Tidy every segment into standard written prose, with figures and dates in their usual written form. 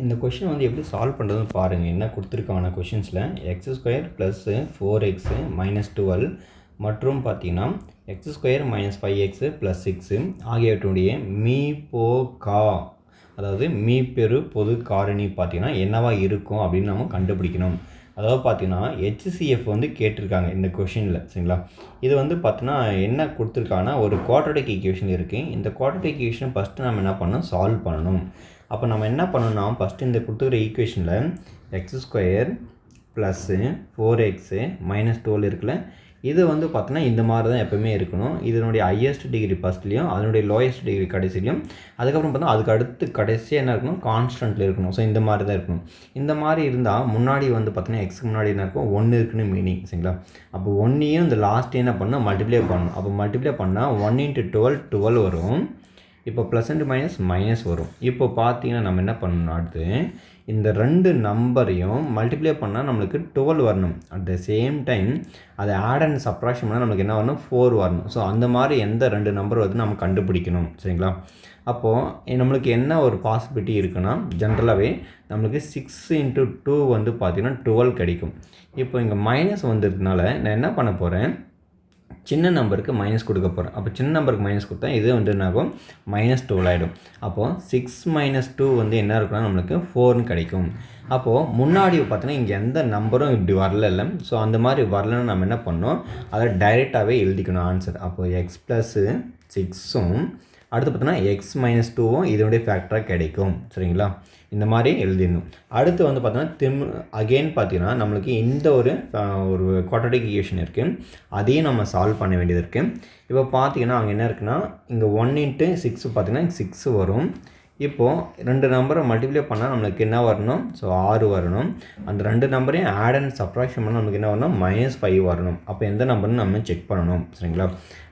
இந்த கொஷின் வந்து எப்படி சால்வ் பண்ணுறதுன்னு பாருங்கள். என்ன கொடுத்துருக்கான கொஷின்ஸில் x square plus 4x minus 12 மற்றும் பார்த்தீங்கன்னா x square minus 5x plus 6 ஆகியவற்றுடைய மீ போ கா, அதாவது மீ பெரு பொது காரணி பார்த்தீங்கன்னா என்னவா இருக்கும் அப்படின்னு நம்ம கண்டுபிடிக்கணும். அதாவது பார்த்தீங்கன்னா HCF வந்து கேட்டிருக்காங்க இந்த கொஷினில், சரிங்களா. இது வந்து பார்த்தீங்கன்னா என்ன கொடுத்துருக்காங்கன்னா ஒரு குவாட்ரடிக் ஈக்குவேஷன் இருக்குது. இந்த குவாட்ரடிக் ஈக்குவேஷன் ஃபஸ்ட்டு நம்ம என்ன பண்ணணும், சால்வ் பண்ணணும். அப்போ நம்ம என்ன பண்ணணும்னா ஃபஸ்ட்டு இந்த கொடுத்துக்கிற ஈக்குவேஷனில் X square plus 4x minus 12 இருக்குல்ல, இது வந்து பார்த்தோன்னா இந்த மாதிரி தான் எப்போவுமே இருக்கணும். இதனுடைய ஹையஸ்ட் டிகிரி ஃபஸ்ட்லேயும் அதனுடைய லோயஸ்ட் டிகிரி கடைசிலையும், அதுக்கப்புறம் பார்த்தா அதுக்கு அடுத்து கடைசியாக என்ன இருக்கணும், கான்ஸ்டன்ட்டில் இருக்கணும். ஸோ இந்த மாதிரி தான் இருக்கணும். இந்த மாதிரி இருந்தால் முன்னாடி வந்து பார்த்தீங்கன்னா எக்ஸுக்கு முன்னாடி என்ன இருக்கும், 1 இருக்குன்னு மீனிங், சரிங்களா. அப்போ 1ஐயும் இந்த லாஸ்ட் என்ன பண்ணணும், மல்டிப்ளை பண்ணணும். அப்போ மல்டிப்ளை பண்ணால் 1 × 12 12 வரும். இப்போ ப்ளஸ் அண்ட் மைனஸ் வரும். இப்போ பார்த்தீங்கன்னா நம்ம என்ன பண்ணணும், அடுத்து இந்த ரெண்டு நம்பரையும் மல்டிப்ளை பண்ணால் நம்மளுக்கு 12 வரணும். அட் த சேம் டைம் அதை ஆட் அண்ட் சப்ராக்ஷன் பண்ணால் நம்மளுக்கு என்ன வரணும், 4 வரணும். ஸோ அந்த மாதிரி எந்த ரெண்டு நம்பர் வந்து நம்ம கண்டுபிடிக்கணும், சரிங்களா. அப்போது நம்மளுக்கு என்ன ஒரு பாசிபிலிட்டி இருக்குன்னா, ஜென்ரலாகவே நம்மளுக்கு 6 × 2 வந்து பார்த்திங்கன்னா 12 கிடைக்கும். இப்போ இங்கே மைனஸ் வந்ததுனால நான் என்ன பண்ண போகிறேன், சின்ன நம்பருக்கு மைனஸ் கொடுக்க போகிறேன். அப்போ சின்ன நம்பருக்கு மைனஸ் கொடுத்தா இது வந்து என்ன ஆகும், -12 ஆகிடும். அப்போது 6 - 2 வந்து என்ன இருக்குன்னா நம்மளுக்கு 4ன்னு கிடைக்கும். அப்போது முன்னாடி பார்த்தீங்கன்னா இங்கே எந்த நம்பரும் இப்படி வரல. ஸோ அந்த மாதிரி வரலன்னு நம்ம என்ன பண்ணோம், அதை டைரெக்டாகவே எழுதிக்கணும் ஆன்சர். அப்போது எக்ஸ் ப்ளஸ்ஸு 6ம் அடுத்து பார்த்தோன்னா எக்ஸ் - 2வும் இதனுடைய ஃபேக்டராக கிடைக்கும், சரிங்களா. இந்த மாதிரி எழுதிடணும். அடுத்து வந்து பார்த்தோன்னா அகெயின் பார்த்தீங்கன்னா நம்மளுக்கு இந்த ஒரு குவாட்ரடிக் ஈக்குவேஷன் இருக்குது, அதையும் நம்ம சால்வ் பண்ண வேண்டியது இருக்குது. இப்போ பார்த்தீங்கன்னா அங்கே என்ன இருக்குன்னா, இங்கே 1 × 6 பார்த்தீங்கன்னா 6 வரும். இப்போது ரெண்டு நம்பரை மல்டிப்ளை பண்ணால் நம்மளுக்கு என்ன வரணும், ஸோ 6 வரணும். அந்த ரெண்டு நம்பரையும் ஆட் அண்ட் சப்ராக்ஷன் பண்ணால் நம்மளுக்கு என்ன வரணும், -5 வரணும். அப்போ எந்த நம்பர்னு நம்ம செக் பண்ணணும், சரிங்களா.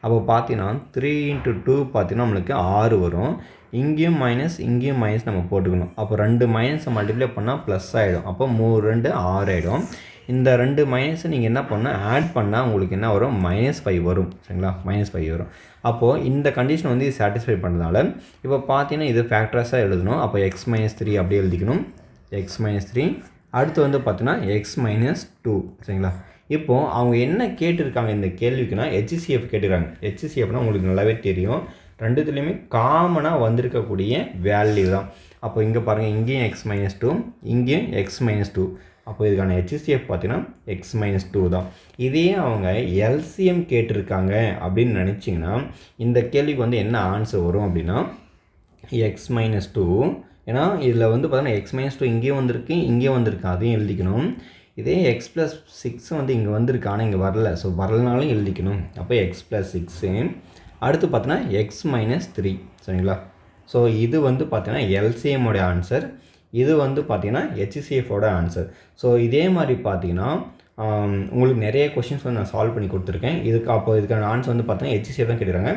அப்போ பார்த்தீங்கன்னா 3 × 2 பார்த்தீங்கன்னா நம்மளுக்கு 6 வரும். இங்கேயும் மைனஸ் இங்கேயும் மைனஸ் நம்ம போட்டுக்கணும். அப்போ ரெண்டு மைனஸை மல்டிப்ளை பண்ணால் ப்ளஸ் ஆகிடும். அப்போ 3 2 6 ஆகிடும். இந்த ரெண்டு மைனஸை நீங்கள் என்ன பண்ணால் ஆட் பண்ணால் உங்களுக்கு என்ன வரும், -5 வரும், சரிங்களா. -5 வரும். அப்போது இந்த கண்டிஷன் வந்து சாட்டிஸ்ஃபை பண்ணுறதுனால இப்போ பார்த்தீங்கன்னா இது ஃபேக்டர்ஸாக எழுதணும். அப்போ x - 3 அப்படியே எழுதிக்கணும், x - 3. அடுத்து வந்து பார்த்தீங்கன்னா x - 2, சரிங்களா. இப்போது அவங்க என்ன கேட்டிருக்காங்க இந்த கேள்விக்குன்னா HCF கேட்டிருக்காங்க. HCFனால் உங்களுக்கு நல்லாவே தெரியும், ரெண்டுத்துலேயுமே காமனாக வந்திருக்கக்கூடிய வேல்யூ தான். அப்போ இங்கே பாருங்கள், இங்கேயும் x - 2 இங்கேயும் x - 2. அப்போ இதுக்கான HCF பார்த்தீங்கன்னா x - 2 தான். இதே அவங்க LCM கேட்டிருக்காங்க அப்படின்னு நினச்சிங்கன்னா இந்த கேள்விக்கு வந்து என்ன ஆன்சர் வரும் அப்படின்னா x - 2. ஏன்னா இதில் வந்து பார்த்தீங்கன்னா x - 2 இங்கேயும் வந்திருக்கு இங்கேயும் வந்திருக்கு, அதையும் எழுதிக்கணும். இதே x + 6 வந்து இங்கே வந்திருக்கு, ஆனால் இங்கே வரல. ஸோ வரலனாலும் எழுதிக்கணும். அப்போ x + 6. அடுத்து பார்த்தீங்கன்னா x - 3, சரிங்களா. ஸோ இது வந்து பார்த்தீங்கன்னா LCMோடைய ஆன்சர், இது வந்து பார்த்தீங்கன்னா HCFோட ஆன்சர். ஸோ இதே மாதிரி பார்த்தீங்கன்னா உங்களுக்கு நிறைய கொஷின்ஸ் வந்து நான் சால்வ் பண்ணி கொடுத்துருக்கேன். இதுக்கான ஆன்சர் வந்து பார்த்தீங்கன்னா HCF தான் கேட்குறாங்க.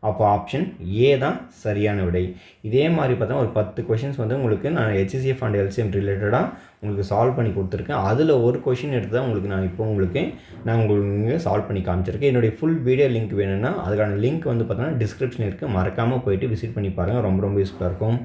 அப்போ ஆப்ஷன் ஏ தான் சரியான விடை. இதே மாதிரி பார்த்தீங்கன்னா ஒரு 10 கொஷின்ஸ் வந்து உங்களுக்கு நான் HCF அண்ட் LCM ரிலேட்டடாக உங்களுக்கு சால்வ் பண்ணி கொடுத்துருக்கேன். அதில் ஒரு கொஷின் எடுத்து தான் உங்களுக்கு நான் உங்களுக்கு சால்வ் பண்ணி காமிச்சிருக்கேன். என்னுடைய ஃபுல் வீடியோ லிங்க் வேணும்னா அதுக்கான லிங்க் வந்து பார்த்தீங்கன்னா டிஸ்கிரிப்ஷன் இருக்குது, மறக்காமல் போயிட்டு விசிட் பண்ணி பாருங்கள். ரொம்ப யூஸ்ஃபுல்லாக இருக்கும்.